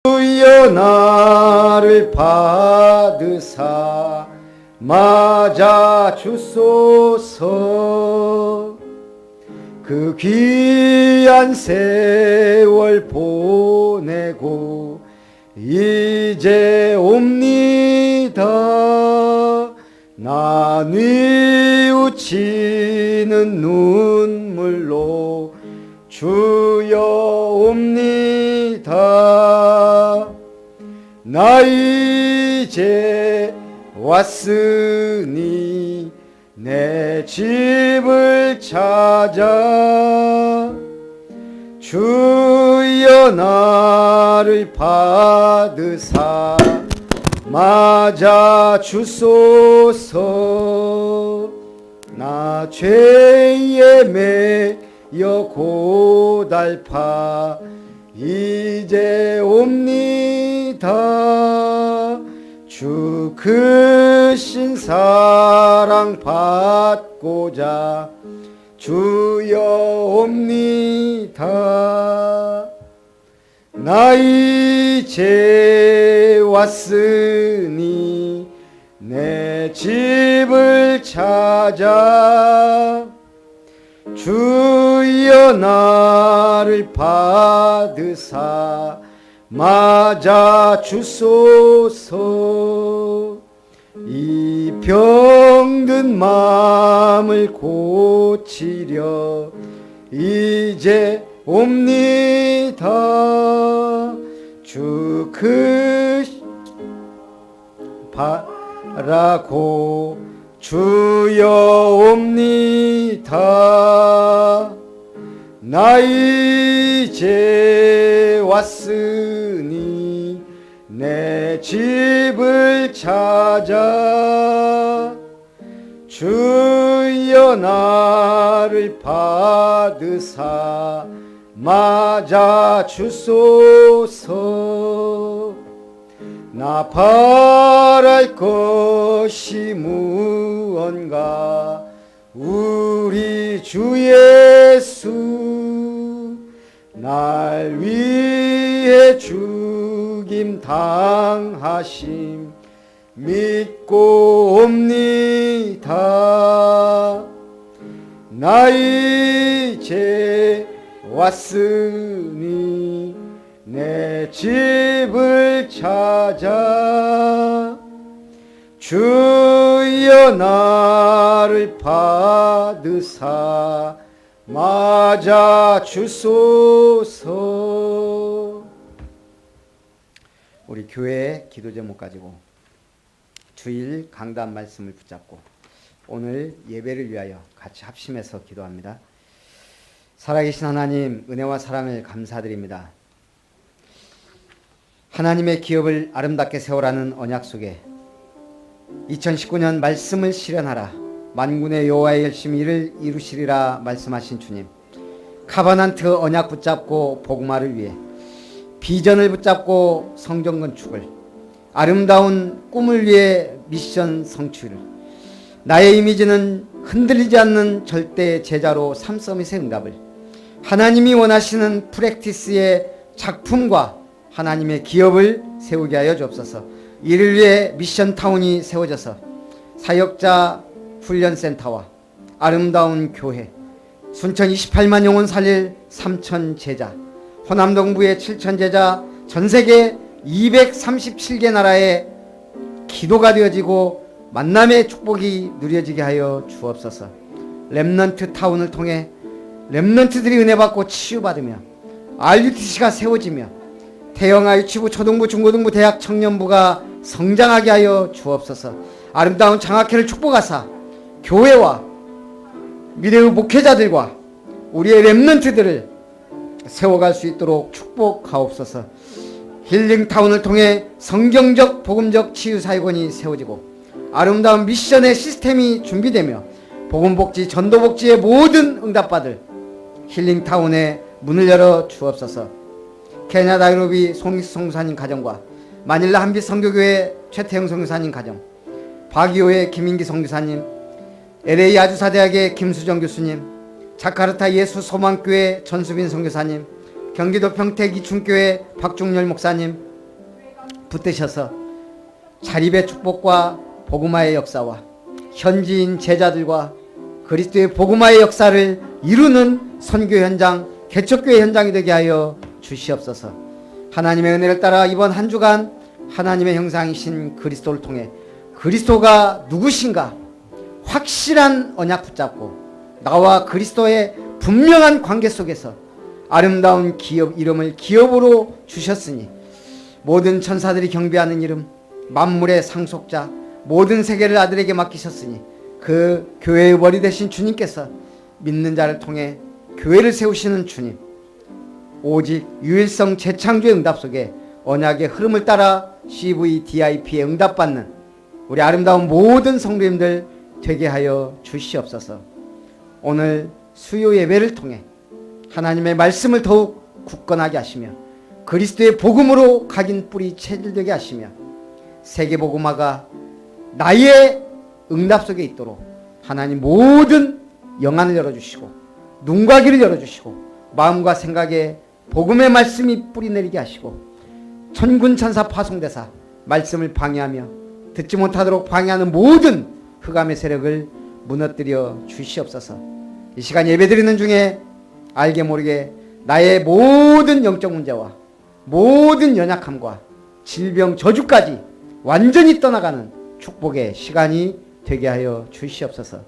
주여 나를 받으사 맞아 주소서. 그 귀한 세월 보내고 이제 옵니다. 나 뉘우치는 눈물로 주여 옵니다. 나 이제 왔으니 내 집을 찾아 주여 나를 받으사 맞아 주소서. 나 죄에 매여 고달파 이제 옵니다. 주 크신 사랑 받고자 주여 옵니다. 나 이제 왔으니 내 집을 찾아 주여 나를 받으사 맞아 주소서. 이 병든 마음을 고치려 이제 옵니다. 주 크신 바라고 주여 옵니다. 나 이제 왔으니 내 집을 찾아 주여 나를 받으사 맞아 주소서. 나 바랄 것이 무언가 우리 주 예수 날 위해 죽임 당하심 믿고 옵니다. 나 이제 왔으니 내 집을 찾아 주여 나를 받으사 맞아 주소서. 우리 교회의 기도 제목 가지고 주일 강단 말씀을 붙잡고 오늘 예배를 위하여 같이 합심해서 기도합니다. 살아계신 하나님, 은혜와 사랑을 감사드립니다. 하나님의 기업을 아름답게 세우라는 언약 속에 2019년 말씀을 실현하라, 만군의 여호와의 열심히 이를 이루시리라 말씀하신 주님, 카바난트 언약 붙잡고 복음화를 위해 비전을 붙잡고 성전 건축을, 아름다운 꿈을 위해 미션 성취를, 나의 이미지는 흔들리지 않는 절대 제자로 삼서밋의 응답을, 하나님이 원하시는 프랙티스의 작품과 하나님의 기업을 세우게 하여 주옵소서. 이를 위해 미션타운이 세워져서 사역자 훈련센터와 아름다운 교회, 순천 28만 영혼 살릴 3천 제자, 호남 동부의 7천 제자, 전세계 237개 나라의 기도가 되어지고 만남의 축복이 누려지게 하여 주옵소서. 렘넌트 타운을 통해 렘넌트들이 은혜받고 치유받으며 RUTC가 세워지며 대형아 유치부, 초등부, 중고등부, 대학, 청년부가 성장하게 하여 주옵소서. 아름다운 장학회를 축복하사 교회와 미래의 목회자들과 우리의 렘넌트들을 세워갈 수 있도록 축복하옵소서. 힐링타운을 통해 성경적 복음적 치유사역원이 세워지고 아름다운 미션의 시스템이 준비되며 복음복지 전도복지의 모든 응답받을 힐링타운에 문을 열어 주옵소서. 케냐 나이로비 송익수 선교사님 가정과 마닐라 한빛 선교교회 최태영 선교사님 가정, 바기오의 김인기 선교사님, LA 아주사대학의 김수정 교수님, 자카르타 예수 소망교회 전수빈 선교사님, 경기도 평택 이충교회 박중열 목사님, 붙드셔서 자립의 축복과 복음화의 역사와 현지인 제자들과 그리스도의 복음화의 역사를 이루는 선교 현장, 개척교회 현장이 되게 하여 주시옵소서. 하나님의 은혜를 따라 이번 한 주간 하나님의 형상이신 그리스도를 통해 그리스도가 누구신가 확실한 언약 붙잡고 나와 그리스도의 분명한 관계 속에서 아름다운 기업 이름을 기업으로 주셨으니 모든 천사들이 경배하는 이름, 만물의 상속자, 모든 세계를 아들에게 맡기셨으니 그 교회의 머리 되신 주님께서 믿는 자를 통해 교회를 세우시는 주님, 오직 유일성 재창조의 응답 속에 언약의 흐름을 따라 CVDIP에 응답받는 우리 아름다운 모든 성도님들 되게 하여 주시옵소서. 오늘 수요 예배를 통해 하나님의 말씀을 더욱 굳건하게 하시며 그리스도의 복음으로 각인 뿌리 체질되게 하시며 세계 복음화가 나의 응답 속에 있도록 하나님 모든 영안을 열어주시고 눈과 귀를 열어주시고 마음과 생각에 복음의 말씀이 뿌리내리게 하시고 천군 천사 파송대사 말씀을 방해하며 듣지 못하도록 방해하는 모든 흑암의 세력을 무너뜨려 주시옵소서. 이 시간 예배드리는 중에 알게 모르게 나의 모든 영적 문제와 모든 연약함과 질병 저주까지 완전히 떠나가는 축복의 시간이 되게 하여 주시옵소서.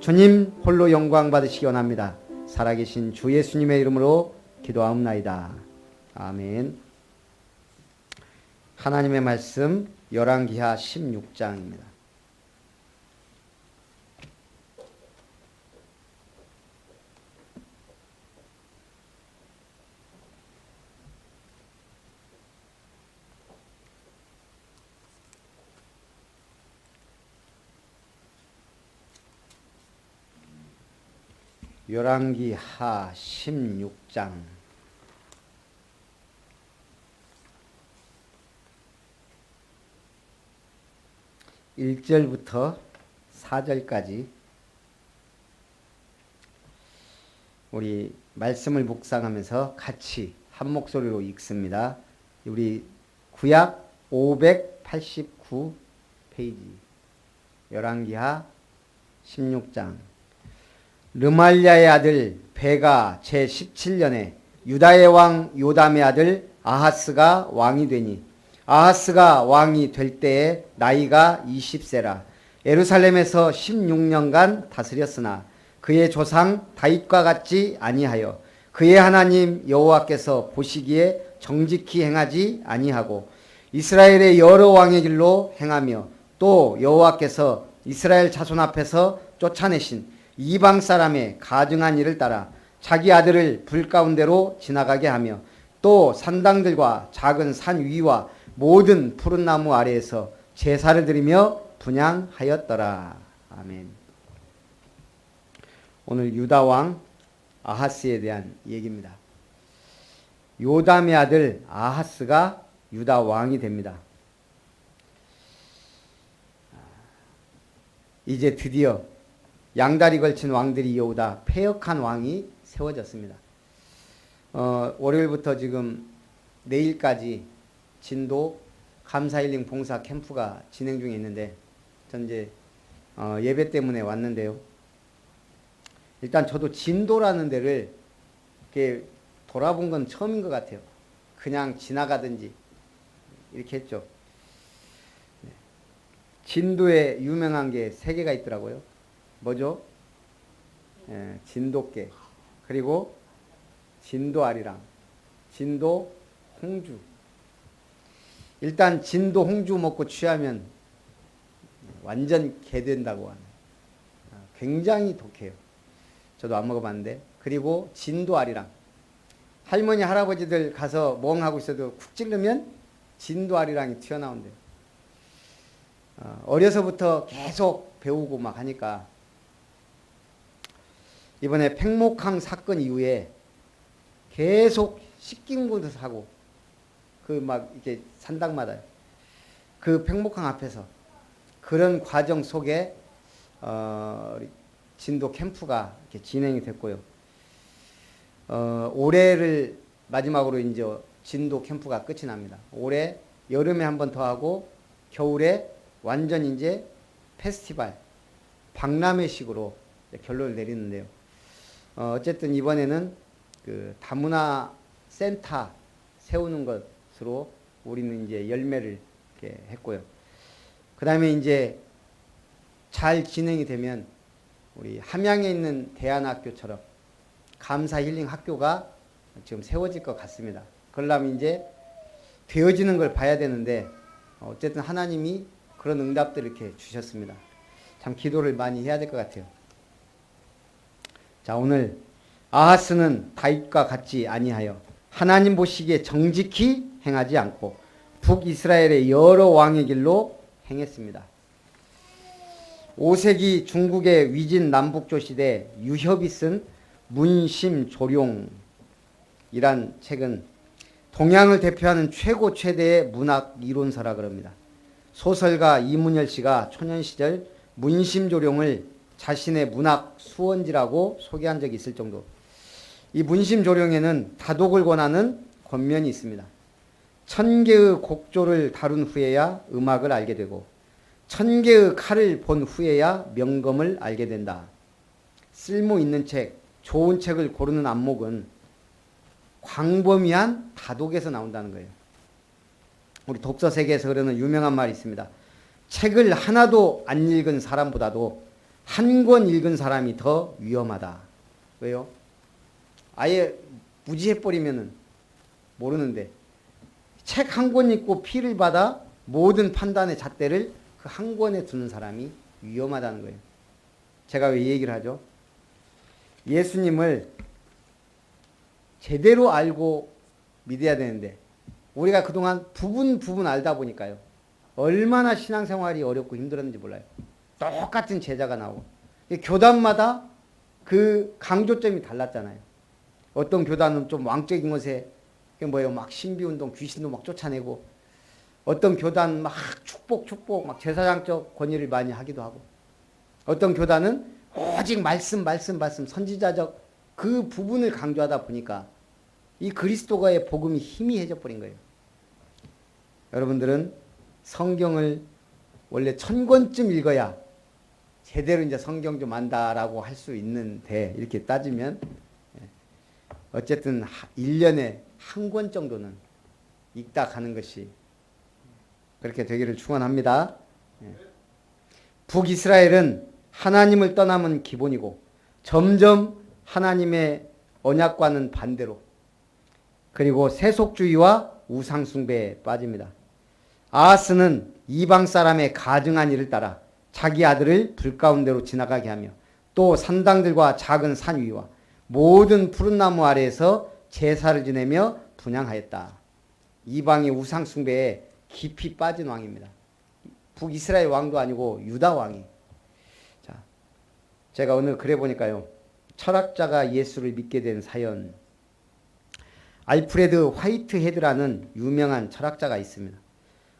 주님 홀로 영광 받으시기 원합니다. 살아계신 주 예수님의 이름으로 기도하옵나이다. 아멘. 하나님의 말씀 열왕기하 16장입니다. 열왕기하 16장 1절부터 4절까지 우리 말씀을 묵상하면서 같이 한 목소리로 읽습니다. 우리 구약 589 페이지 열왕기하 16장. 르말랴의 아들 베가 제17년에 유다의 왕 요담의 아들 아하스가 왕이 되니 아하스가 왕이 될 때에 나이가 20세라. 예루살렘에서 16년간 다스렸으나 그의 조상 다윗과 같지 아니하여 그의 하나님 여호와께서 보시기에 정직히 행하지 아니하고 이스라엘의 여러 왕의 길로 행하며 또 여호와께서 이스라엘 자손 앞에서 쫓아내신 이방 사람의 가증한 일을 따라 자기 아들을 불 가운데로 지나가게 하며 또 산당들과 작은 산 위와 모든 푸른 나무 아래에서 제사를 드리며 분향하였더라. 아멘. 오늘 유다 왕 아하스에 대한 얘기입니다. 요담의 아들 아하스가 유다 왕이 됩니다. 이제 드디어 양다리 걸친 왕들이 이어오다 패역한 왕이 세워졌습니다. 월요일부터 지금 내일까지 진도 감사힐링 봉사 캠프가 진행 중에 있는데 전 이제 예배 때문에 왔는데요. 일단 저도 진도라는 데를 이렇게 돌아본 건 처음인 것 같아요. 그냥 지나가든지 이렇게 했죠. 진도에 유명한 게 세 개가 있더라고요. 뭐죠? 진돗개, 그리고 진도 아리랑, 진도 홍주. 일단 진도 홍주 먹고 취하면 완전 개 된다고 하네. 굉장히 독해요. 저도 안 먹어봤는데. 그리고 진도 아리랑. 할머니 할아버지들 가서 멍하고 있어도 쿡 찌르면 진도 아리랑이 튀어나온대요. 어려서부터 계속 배우고 막 하니까 이번에 팽목항 사건 이후에 계속 씻긴 곳에서 하고 그 막 이렇게 산당마다 그 팽목항 앞에서 그런 과정 속에 진도 캠프가 이렇게 진행이 됐고요. 올해를 마지막으로 이제 진도 캠프가 끝이 납니다. 올해 여름에 한 번 더 하고 겨울에 완전 이제 페스티벌 박람회식으로 결론을 내리는데요. 어쨌든 이번에는 그 다문화 센터 세우는 것으로 우리는 이제 열매를 이렇게 했고요. 그 다음에 이제 잘 진행이 되면 우리 함양에 있는 대안학교처럼 감사 힐링 학교가 지금 세워질 것 같습니다. 그러려면 이제 되어지는 걸 봐야 되는데 어쨌든 하나님이 그런 응답들을 이렇게 주셨습니다. 참 기도를 많이 해야 될 것 같아요. 자, 오늘 아하스는 다윗과 같지 아니하여 하나님 보시기에 정직히 행하지 않고 북이스라엘의 여러 왕의 길로 행했습니다. 5세기 중국의 위진 남북조 시대 유협이 쓴 문심조룡이란 책은 동양을 대표하는 최고 최대의 문학 이론서라 그럽니다. 소설가 이문열 씨가 초년 시절 문심조룡을 자신의 문학 수원지라고 소개한 적이 있을 정도. 이 문심조룡에는 다독을 권하는 권면이 있습니다. 1000개의 곡조를 다룬 후에야 음악을 알게 되고 1000개의 칼을 본 후에야 명검을 알게 된다. 쓸모 있는 책, 좋은 책을 고르는 안목은 광범위한 다독에서 나온다는 거예요. 우리 독서 세계에서 그러는 유명한 말이 있습니다. 책을 하나도 안 읽은 사람보다도 한 권 읽은 사람이 더 위험하다. 왜요? 아예 무지해버리면 모르는데 책 한 권 읽고 피를 받아 모든 판단의 잣대를 그 한 권에 두는 사람이 위험하다는 거예요. 제가 왜 이 얘기를 하죠? 예수님을 제대로 알고 믿어야 되는데 우리가 그동안 부분 알다 보니까요. 얼마나 신앙생활이 어렵고 힘들었는지 몰라요. 똑같은 제자가 나오고 교단마다 그 강조점이 달랐잖아요. 어떤 교단은 좀 왕적인 것에 막 신비운동, 귀신도 막 쫓아내고 어떤 교단은 막 축복 막 제사장적 권위를 많이 하기도 하고 어떤 교단은 오직 말씀 선지자적 그 부분을 강조하다 보니까 이 그리스도가의 복음이 희미해져 버린 거예요. 여러분들은 성경을 원래 1000권쯤 읽어야 제대로 이제 성경 좀 안다라고 할 수 있는데 이렇게 따지면 어쨌든 1년에 한 권 정도는 읽다 가는 것이 그렇게 되기를 축원합니다. 북이스라엘은 하나님을 떠남은 기본이고 점점 하나님의 언약과는 반대로 그리고 세속주의와 우상숭배에 빠집니다. 아하스는 이방 사람의 가증한 일을 따라 자기 아들을 불 가운데로 지나가게 하며 또 산당들과 작은 산 위와 모든 푸른 나무 아래에서 제사를 지내며 분향하였다. 이방의 우상숭배에 깊이 빠진 왕입니다. 북이스라엘 왕도 아니고 유다 왕이. 자, 제가 오늘 그래 보니까요. 철학자가 예수를 믿게 된 사연. 알프레드 화이트헤드라는 유명한 철학자가 있습니다.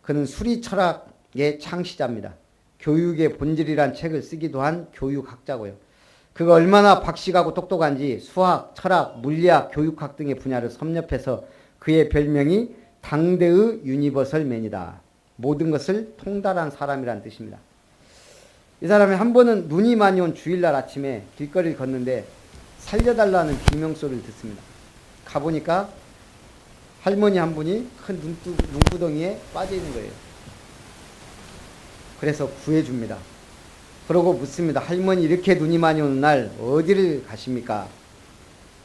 그는 수리 철학의 창시자입니다. 교육의 본질이란 책을 쓰기도 한 교육학자고요. 그가 얼마나 박식하고 똑똑한지 수학, 철학, 물리학, 교육학 등의 분야를 섭렵해서 그의 별명이 당대의 유니버설맨이다. 모든 것을 통달한 사람이란 뜻입니다. 이 사람이 한 번은 눈이 많이 온 주일날 아침에 길거리를 걷는데 살려달라는 비명소리를 듣습니다. 가보니까 할머니 한 분이 큰 눈구덩이에 빠져있는 거예요. 그래서 구해줍니다. 그러고 묻습니다. 할머니 이렇게 눈이 많이 오는 날 어디를 가십니까?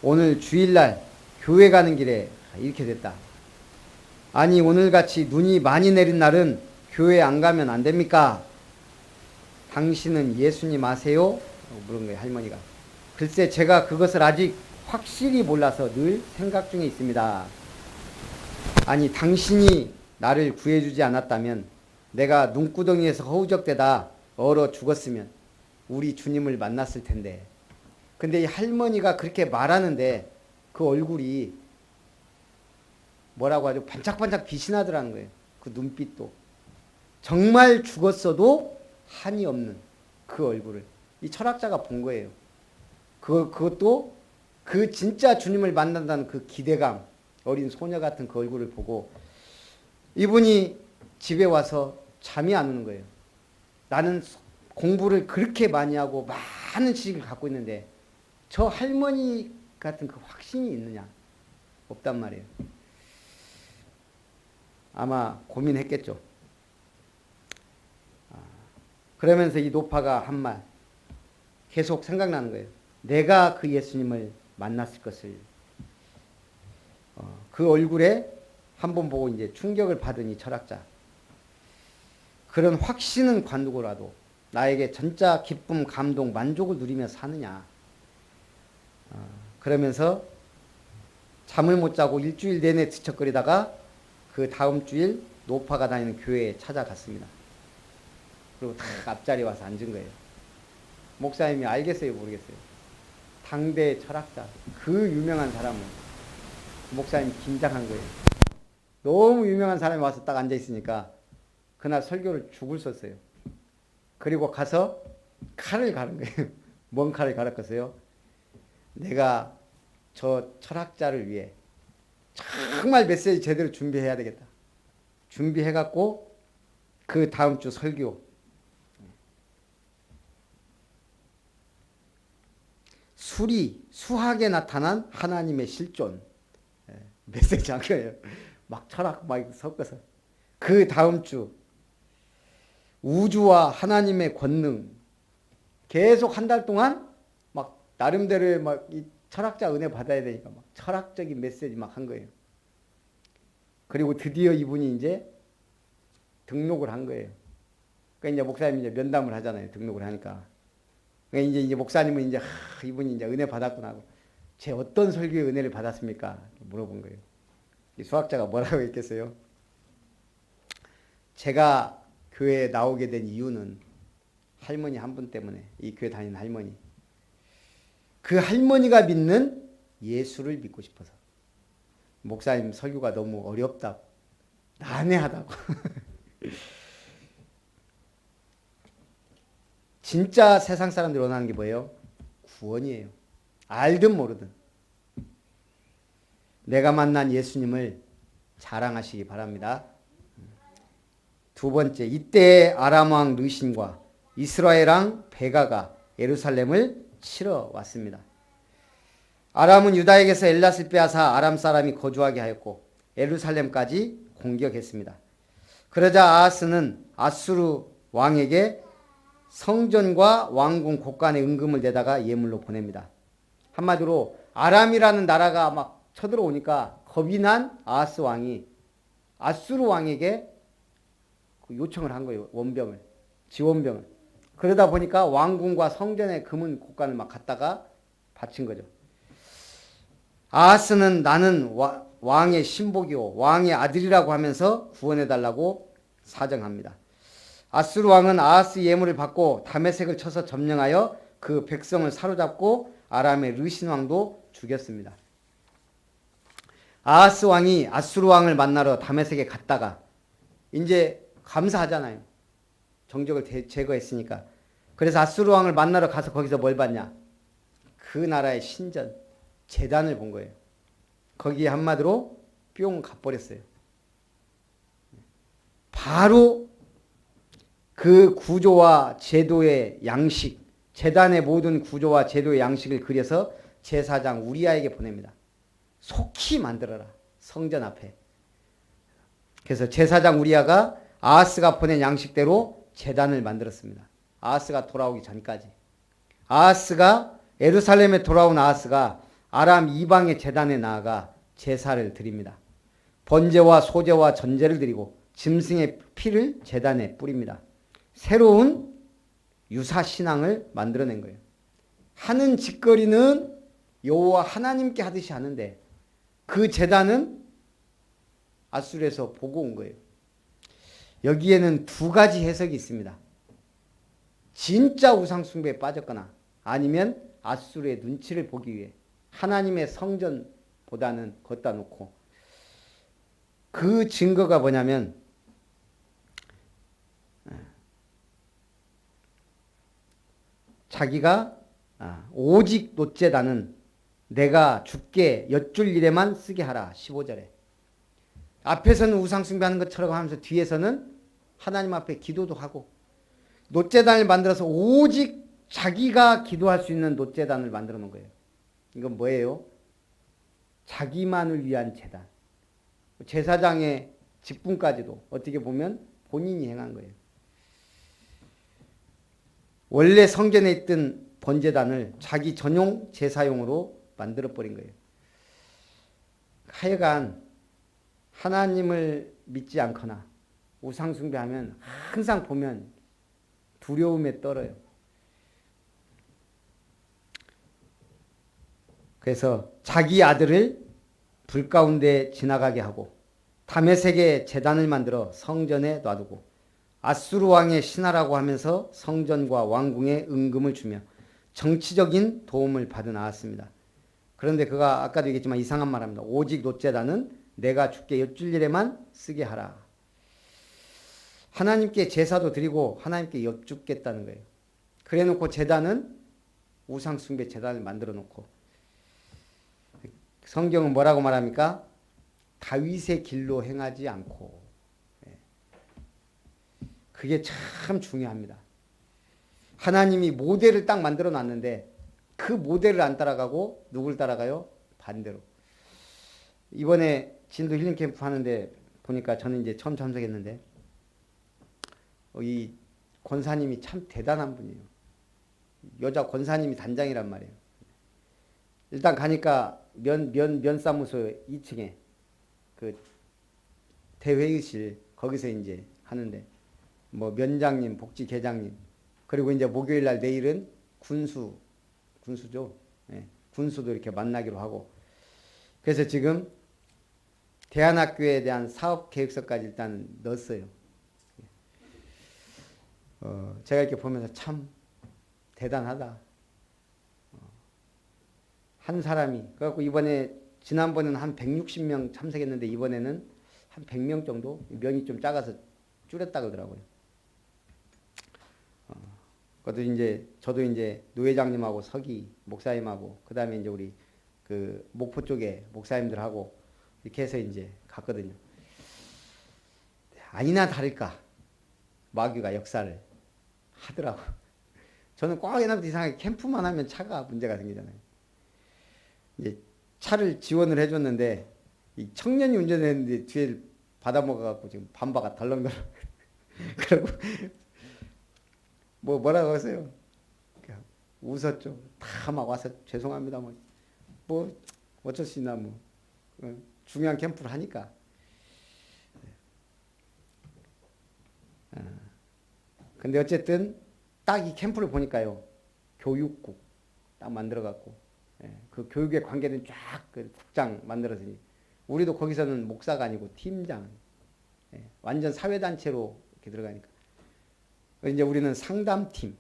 오늘 주일날 교회 가는 길에 이렇게 됐다. 아니 오늘같이 눈이 많이 내린 날은 교회 안 가면 안 됩니까? 당신은 예수님 아세요? 물은 거예요. 할머니가. 글쎄 제가 그것을 아직 확실히 몰라서 늘 생각 중에 있습니다. 아니 당신이 나를 구해주지 않았다면 내가 눈구덩이에서 허우적대다 얼어 죽었으면 우리 주님을 만났을 텐데. 근데 이 할머니가 그렇게 말하는데 그 얼굴이 뭐라고 하죠? 반짝반짝 빛이 나더라는 거예요. 그 눈빛도. 정말 죽었어도 한이 없는 그 얼굴을 이 철학자가 본 거예요. 그것도 그 진짜 주님을 만난다는 그 기대감, 어린 소녀 같은 그 얼굴을 보고 이분이 집에 와서 잠이 안 오는 거예요. 나는 공부를 그렇게 많이 하고 많은 지식을 갖고 있는데 저 할머니 같은 그 확신이 있느냐? 없단 말이에요. 아마 고민했겠죠. 그러면서 이 노파가 한 말 계속 생각나는 거예요. 내가 그 예수님을 만났을 것을. 그 얼굴에 한번 보고 이제 충격을 받은 이 철학자. 그런 확신은 관두고라도 나에게 진짜 기쁨, 감동, 만족을 누리며 사느냐. 그러면서 잠을 못 자고 일주일 내내 뒤척거리다가 그 다음 주일 노파가 다니는 교회에 찾아갔습니다. 그리고 딱 앞자리에 와서 앉은 거예요. 목사님이 알겠어요, 모르겠어요. 당대 철학자, 그 유명한 사람을 목사님이 긴장한 거예요. 너무 유명한 사람이 와서 딱 앉아 있으니까 그날 설교를 죽을 썼어요. 그리고 가서 칼을 갈은 거예요. 뭔 칼을 갈았겠어요? 내가 저 철학자를 위해 정말 메시지 제대로 준비해야 되겠다. 준비해갖고 그 다음 주 설교. 수학에 나타난 하나님의 실존. 메시지 한 거예요. 막 철학 막 섞어서. 그 다음 주 우주와 하나님의 권능. 계속 한 달 동안 막 나름대로의 막 이 철학자 은혜 받아야 되니까 막 철학적인 메시지 막 한 거예요. 그리고 드디어 이분이 이제 등록을 한 거예요. 그러니까 이제 목사님이 이제 면담을 하잖아요. 등록을 하니까. 그러니까 이제 목사님은 이제 이분이 이제 은혜 받았구나 하고 제 어떤 설교의 은혜를 받았습니까? 물어본 거예요. 이 수학자가 뭐라고 했겠어요? 제가 교회에 나오게 된 이유는 할머니 한 분 때문에, 이 교회 다니는 할머니. 그 할머니가 믿는 예수를 믿고 싶어서. 목사님 설교가 너무 어렵다, 난해하다고. 진짜 세상 사람들이 원하는 게 뭐예요? 구원이에요. 알든 모르든. 내가 만난 예수님을 자랑하시기 바랍니다. 두 번째, 이때 아람 왕 르신과 이스라엘 왕 베가가 예루살렘을 치러 왔습니다. 아람은 유다에게서 엘랏을 빼앗아 아람 사람이 거주하게 하였고 예루살렘까지 공격했습니다. 그러자 아하스는 아수르 왕에게 성전과 왕궁 곳간에 은금을 내다가 예물로 보냅니다. 한마디로 아람이라는 나라가 막 쳐들어오니까 겁이 난 아하스 왕이 아수르 왕에게 요청을 한 거예요. 원병을, 지원병을. 그러다 보니까 왕궁과 성전에 금은 곳간을 막 갖다가 바친 거죠. 아하스는 나는 왕의 신복이요 왕의 아들이라고 하면서 구원해달라고 사정합니다. 아수르 왕은 아하스 예물을 받고 다메섹을 쳐서 점령하여 그 백성을 사로잡고 아람의 르신 왕도 죽였습니다. 아하스 왕이 아수르 왕을 만나러 다메섹에 갔다가 이제 감사하잖아요. 정적을 제거했으니까. 그래서 아수르 왕을 만나러 가서 거기서 뭘 봤냐? 그 나라의 신전, 제단을 본 거예요. 거기에 한마디로 뿅 가버렸어요. 바로 그 구조와 제도의 양식, 제단의 모든 구조와 제도의 양식을 그려서 제사장 우리아에게 보냅니다. 속히 만들어라. 성전 앞에. 그래서 제사장 우리아가 아하스가 보낸 양식대로 제단을 만들었습니다. 아하스가 돌아오기 전까지. 아하스가 예루살렘에 돌아온 아하스가 아람 이방의 제단에 나아가 제사를 드립니다. 번제와 소제와 전제를 드리고 짐승의 피를 제단에 뿌립니다. 새로운 유사신앙을 만들어낸 거예요. 하는 짓거리는 여호와 하나님께 하듯이 하는데 그 제단은 아수르에서 보고 온 거예요. 여기에는 두 가지 해석이 있습니다. 진짜 우상숭배에 빠졌거나 아니면 아수르의 눈치를 보기 위해 하나님의 성전보다는 걷다 놓고 그 증거가 뭐냐면 자기가 오직 놋제단은 내가 죽게 엿줄 일에만 쓰게 하라. 15절에. 앞에서는 우상 숭배하는 것처럼 하면서 뒤에서는 하나님 앞에 기도도 하고 놋제단을 만들어서 오직 자기가 기도할 수 있는 놋제단을 만들어 놓은 거예요. 이건 뭐예요? 자기만을 위한 제단. 제사장의 직분까지도 어떻게 보면 본인이 행한 거예요. 원래 성전에 있던 번제단을 자기 전용 제사용으로 만들어버린 거예요. 하여간 하나님을 믿지 않거나 우상숭배하면 항상 보면 두려움에 떨어요. 그래서 자기 아들을 불 가운데 지나가게 하고 다메섹에 제단을 만들어 성전에 놔두고 아수르 왕의 신하라고 하면서 성전과 왕궁에 은금을 주며 정치적인 도움을 받아 나왔습니다. 그런데 그가 아까도 얘기했지만 이상한 말합니다. 오직 놋제단은 내가 주께 여쭐일에만 쓰게 하라. 하나님께 제사도 드리고 하나님께 여쭙겠다는 거예요. 그래 놓고 제단은 우상숭배 제단을 만들어 놓고 성경은 뭐라고 말합니까? 다윗의 길로 행하지 않고. 그게 참 중요합니다. 하나님이 모델을 딱 만들어 놨는데 그 모델을 안 따라가고 누굴 따라가요? 반대로. 이번에 진도 힐링 캠프 하는데 보니까 저는 이제 처음 참석했는데 이 권사님이 참 대단한 분이에요. 여자 권사님이 단장이란 말이에요. 일단 가니까 면사무소 2층에 그 대회의실 거기서 이제 하는데 뭐 면장님, 복지계장님 그리고 이제 목요일 날 내일은 군수죠. 예, 군수도 이렇게 만나기로 하고 그래서 지금 대안학교에 대한 사업 계획서까지 일단 넣었어요. 제가 이렇게 보면서 참 대단하다. 한 사람이 그래갖고 이번에 지난번에는 한 160명 참석했는데 이번에는 한 100명 정도 명이 좀 작아서 줄였다 그러더라고요. 그것도 이제 저도 이제 노회장님하고 서기 목사님하고 그 다음에 이제 우리 그 목포 쪽에 목사님들하고 이렇게 해서 이제 갔거든요. 아니나 다를까 마귀가 역사를 하더라고. 저는 꼭 옛날부터 이상하게 캠프만 하면 차가 문제가 생기잖아요. 이제 차를 지원을 해줬는데 이 청년이 운전했는데 뒤에 받아먹어갖고 지금 반바가 덜렁덜렁 그러고 뭐라고 하세요? 웃었죠. 다 막 와서 죄송합니다. 뭐 어쩔 수 있나 뭐 중요한 캠프를 하니까. 근데 어쨌든 딱 이 캠프를 보니까요. 교육국 딱 만들어갖고 그 교육에 관계된 쫙 그 국장 만들어서니 우리도 거기서는 목사가 아니고 팀장 완전 사회단체로 이렇게 들어가니까 이제 우리는 상담팀,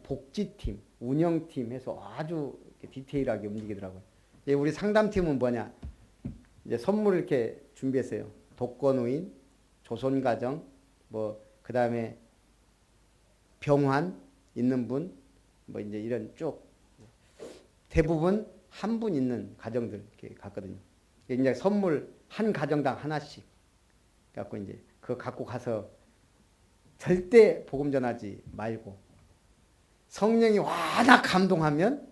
복지팀, 운영팀 해서 아주 디테일하게 움직이더라고요. 이제 우리 상담팀은 뭐냐? 이제 선물을 이렇게 준비했어요. 독거노인, 조선가정, 뭐 그 다음에 병환 있는 분, 뭐 이제 이런 쭉 대부분 한 분 있는 가정들 이렇게 갔거든요. 이제 선물 한 가정당 하나씩 갖고 이제 그거 갖고 가서 절대 복음 전하지 말고 성령이 워낙 감동하면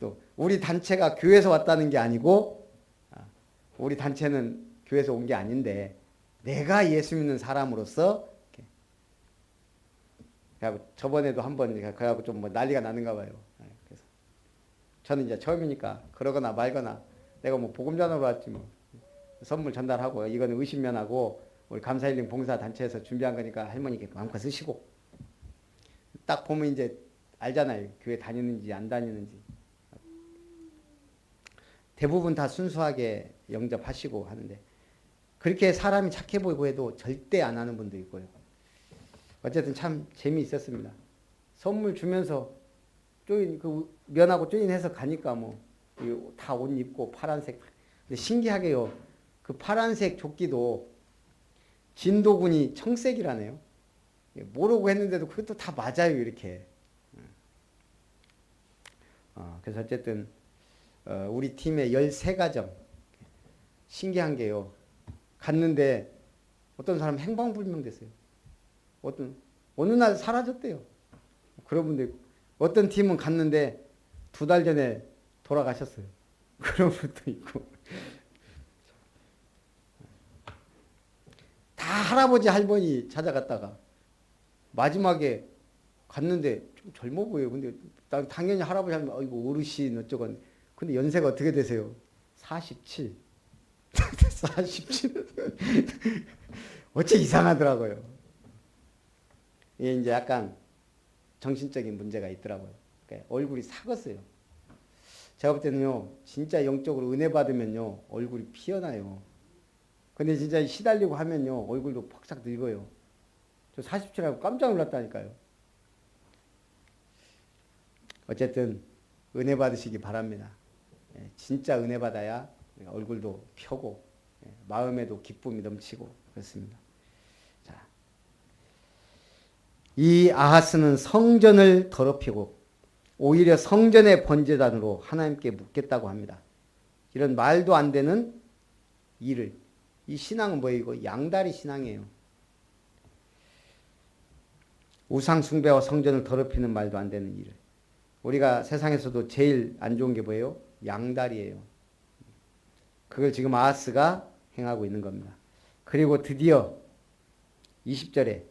또 우리 단체가 교회에서 왔다는 게 아니고 우리 단체는 교회에서 온 게 아닌데 내가 예수 믿는 사람으로서 그래갖고 저번에도 한번 그래갖고 좀 뭐 난리가 나는가 봐요. 그래서 저는 이제 처음이니까 그러거나 말거나 내가 뭐 복음 전하러 왔지 뭐 선물 전달하고 이거는 의심면하고 우리 감사힐링 봉사단체에서 준비한 거니까 할머니께 마음껏 쓰시고 딱 보면 이제 알잖아요. 교회 다니는지 안 다니는지. 대부분 다 순수하게 영접하시고 하는데 그렇게 사람이 착해 보이고 해도 절대 안 하는 분도 있고요. 어쨌든 참 재미있었습니다. 선물 주면서 조인 그 면하고 조인해서 가니까 뭐 다 옷 입고 파란색. 근데 신기하게요. 그 파란색 조끼도 진도군이 청색이라네요. 모르고 했는데도 그것도 다 맞아요 이렇게. 그래서 어쨌든 우리 팀의 13가정 신기한 게요. 갔는데 어떤 사람 행방불명됐어요. 어느 날 사라졌대요. 그런 분들, 어떤 팀은 갔는데 2달 전에 돌아가셨어요. 그런 분도 있고. 다 할아버지 할머니 찾아갔다가 마지막에 갔는데 좀 젊어 보여요. 근데 당연히 할아버지 할머니 아이고 어르신 어쩌건. 근데 연세가 어떻게 되세요? 47. 47. 어째 이상하더라고요. 이게 이제 약간 정신적인 문제가 있더라고요. 그러니까 얼굴이 삭었어요. 제가 볼 때는요, 진짜 영적으로 은혜 받으면요, 얼굴이 피어나요. 근데 진짜 시달리고 하면요, 얼굴도 팍싹 늙어요. 저 47하고 깜짝 놀랐다니까요. 어쨌든 은혜 받으시기 바랍니다. 진짜 은혜 받아야 얼굴도 펴고 마음에도 기쁨이 넘치고 그렇습니다. 자, 이 아하스는 성전을 더럽히고 오히려 성전의 번제단으로 하나님께 묻겠다고 합니다. 이런 말도 안 되는 일을, 이 신앙은 뭐예요? 이거 양다리 신앙이에요. 우상 숭배와 성전을 더럽히는 말도 안 되는 일을. 우리가 세상에서도 제일 안 좋은 게 뭐예요? 양다리예요. 그걸 지금 아하스가 행하고 있는 겁니다. 그리고 드디어 20절에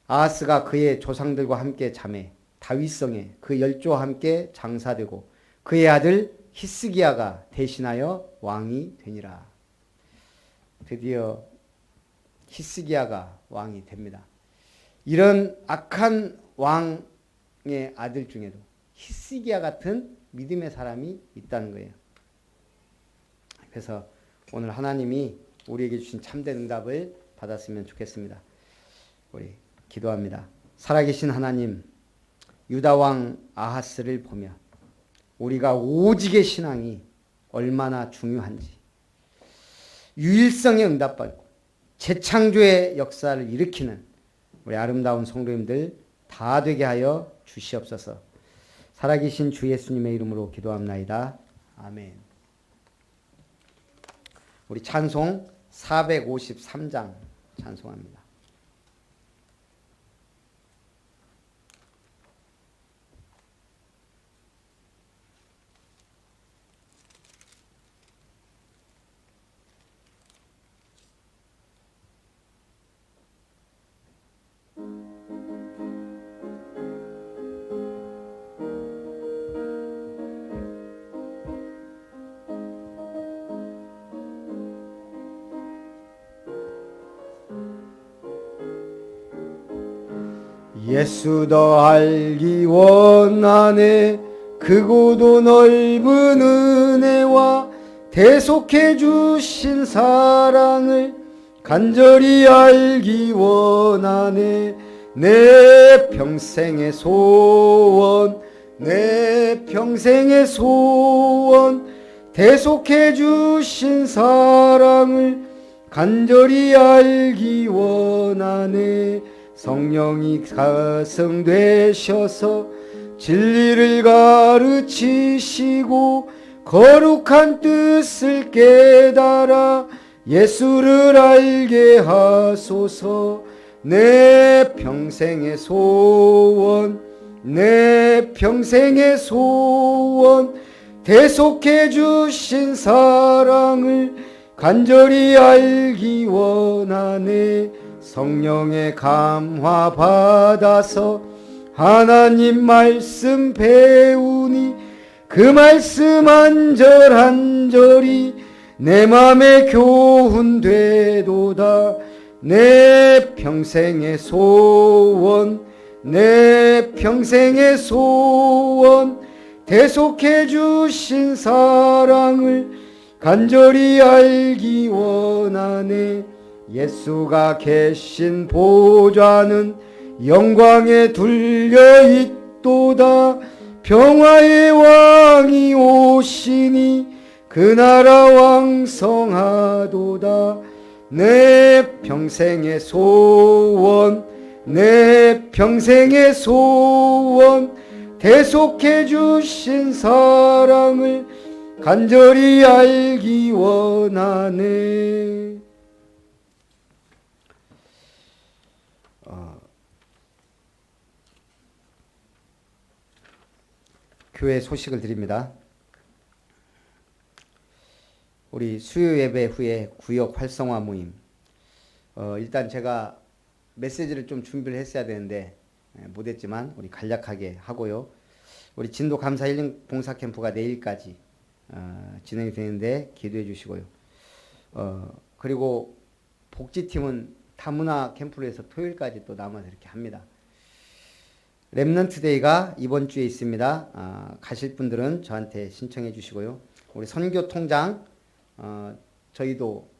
아하스가 그의 조상들과 함께 잠에 다윗성에 그 열조와 함께 장사되고 그의 아들 히스기야가 대신하여 왕이 되니라. 드디어 히스기야가 왕이 됩니다. 이런 악한 왕의 아들 중에도 히스기야 같은 믿음의 사람이 있다는 거예요. 그래서 오늘 하나님이 우리에게 주신 참된 응답을 받았으면 좋겠습니다. 우리 기도합니다. 살아계신 하나님, 유다 왕 아하스를 보며 우리가 오직의 신앙이 얼마나 중요한지, 유일성에 응답받고 재창조의 역사를 일으키는 우리 아름다운 성도님들 다 되게 하여 주시옵소서. 살아계신 주 예수님의 이름으로 기도합나이다. 아멘. 우리 찬송 453장 찬송합니다. 예수 더 알기 원하네. 크고도 넓은 은혜와 대속해 주신 사랑을 간절히 알기 원하네. 내 평생의 소원, 내 평생의 소원, 대속해 주신 사랑을 간절히 알기 원하네. 성령이 가성되셔서 진리를 가르치시고 거룩한 뜻을 깨달아 예수를 알게 하소서. 내 평생의 소원, 내 평생의 소원, 대속해 주신 사랑을 간절히 알기 원하네. 성령의 감화 받아서 하나님 말씀 배우니 그 말씀 한 절 한 절이 내 맘에 교훈되도다. 내 평생의 소원, 내 평생의 소원, 대속해 주신 사랑을 간절히 알기 원하네. 예수가 계신 보좌는 영광에 둘려 있도다. 평화의 왕이 오시니 그 나라 왕성하도다. 내 평생의 소원, 내 평생의 소원, 대속해 주신 사랑을 간절히 알기 원하네. 교회 소식을 드립니다. 우리 수요 예배 후에 구역 활성화 모임. 일단 제가 메시지를 좀 준비를 했어야 되는데 못했지만 우리 간략하게 하고요. 우리 진도 감사 힐링 봉사 캠프가 내일까지 진행이 되는데 기도해 주시고요. 그리고 복지팀은 다문화 캠프로 해서 토요일까지 또 남아서 이렇게 합니다. 렘넌트 데이가 이번 주에 있습니다. 가실 분들은 저한테 신청해 주시고요. 우리 선교 통장 저희도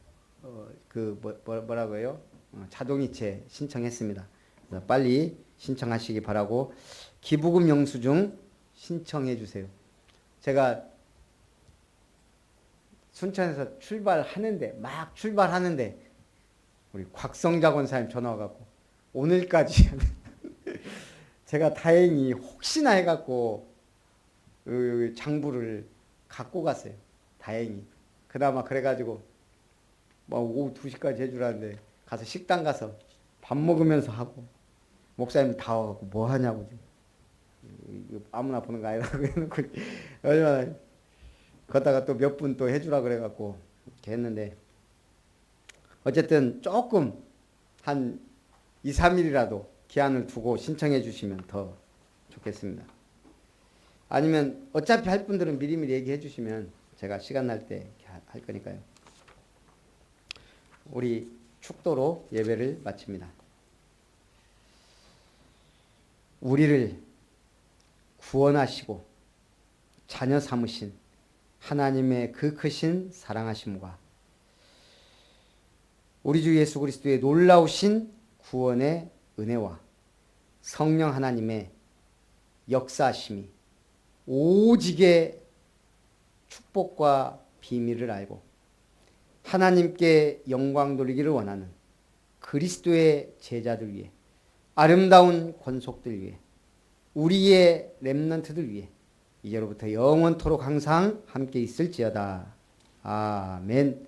뭐라고 해요? 자동이체 신청했습니다. 그래서 빨리 신청하시기 바라고 기부금 영수증 신청해 주세요. 제가 순천에서 막 출발하는데 우리 곽성자 권사님 전화 와갖고 오늘까지 제가 다행히 혹시나 해갖고 장부를 갖고 갔어요. 다행히. 그나마 그래가지고 뭐 오후 2시까지 해주라는데 가서 식당 가서 밥 먹으면서 하고 목사님 다 와갖고 뭐 하냐고 아무나 보는 거 아니라고 해놓고 얼마나 걷다가 또 몇 분 또 해주라 그래갖고 이렇게 했는데 어쨌든 조금 한 2, 3일이라도 기한을 두고 신청해 주시면 더 좋겠습니다. 아니면 어차피 할 분들은 미리미리 얘기해 주시면 제가 시간 날 때 할 거니까요. 우리 축도로 예배를 마칩니다. 우리를 구원하시고 자녀 삼으신 하나님의 그 크신 사랑하심과 우리 주 예수 그리스도의 놀라우신 구원의 은혜와 성령 하나님의 역사하심이 오직의 축복과 비밀을 알고 하나님께 영광 돌리기를 원하는 그리스도의 제자들 위해 아름다운 권속들 위해 우리의 렘넌트들 위해 이제로부터 영원토록 항상 함께 있을지어다. 아멘.